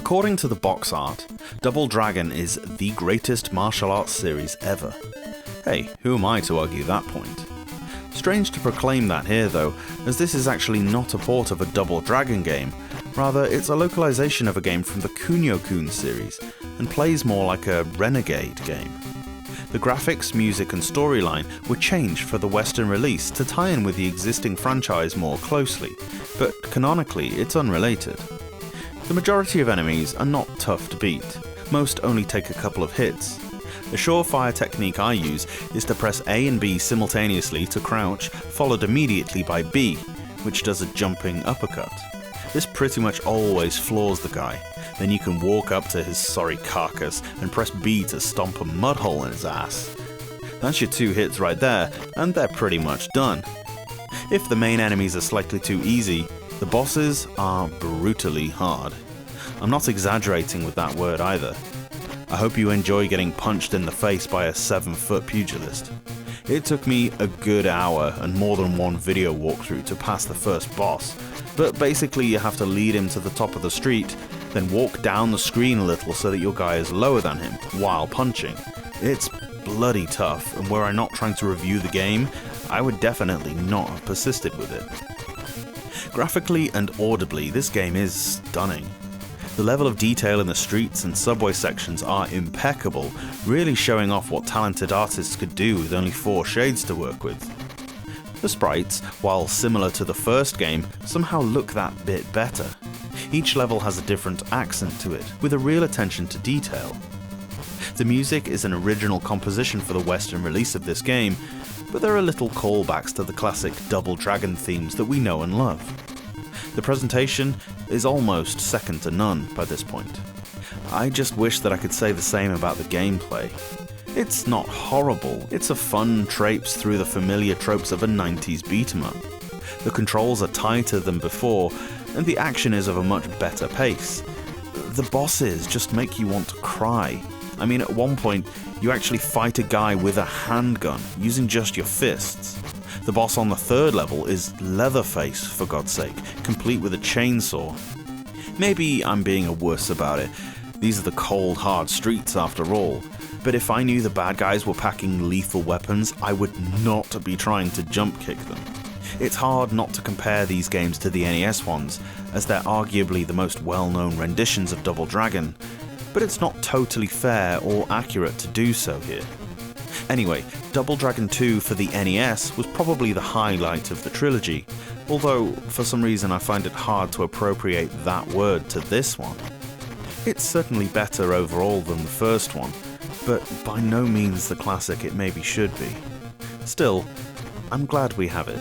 According to the box art, Double Dragon is the greatest martial arts series ever. Hey, who am I to argue that point? Strange to proclaim that here though, as this is actually not a port of a Double Dragon game, rather it's a localization of a game from the Kunio-kun series, and plays more like a Renegade game. The graphics, music and storyline were changed for the Western release to tie in with the existing franchise more closely, but canonically it's unrelated. The majority of enemies are not tough to beat, most only take a couple of hits. The surefire technique I use is to press A and B simultaneously to crouch, followed immediately by B, which does a jumping uppercut. This pretty much always floors the guy. Then you can walk up to his sorry carcass and press B to stomp a mud hole in his ass. That's your 2 hits right there, and they're pretty much done. If the main enemies are slightly too easy, the bosses are brutally hard. I'm not exaggerating with that word either. I hope you enjoy getting punched in the face by a 7-foot pugilist. It took me a good hour and more than one video walkthrough to pass the first boss, but basically you have to lead him to the top of the street, then walk down the screen a little so that your guy is lower than him while punching. It's bloody tough, and were I not trying to review the game, I would definitely not have persisted with it. Graphically and audibly, this game is stunning. The level of detail in the streets and subway sections are impeccable, really showing off what talented artists could do with only 4 shades to work with. The sprites, while similar to the first game, somehow look that bit better. Each level has a different accent to it, with a real attention to detail. The music is an original composition for the Western release of this game, but there are little callbacks to the classic Double Dragon themes that we know and love. The presentation is almost second to none by this point. I just wish that I could say the same about the gameplay. It's not horrible, it's a fun traipse through the familiar tropes of a 90s beat-em-up. The controls are tighter than before, and the action is of a much better pace. The bosses just make you want to cry. I mean, at one point, you actually fight a guy with a handgun, using just your fists. The boss on the 3rd level is Leatherface, for God's sake, complete with a chainsaw. Maybe I'm being a wuss about it. These are the cold, hard streets after all. But if I knew the bad guys were packing lethal weapons, I would not be trying to jump kick them. It's hard not to compare these games to the NES ones, as they're arguably the most well-known renditions of Double Dragon, but it's not totally fair or accurate to do so here. Anyway, Double Dragon 2 for the NES was probably the highlight of the trilogy, although for some reason I find it hard to appropriate that word to this one. It's certainly better overall than the first one, but by no means the classic it maybe should be. Still, I'm glad we have it.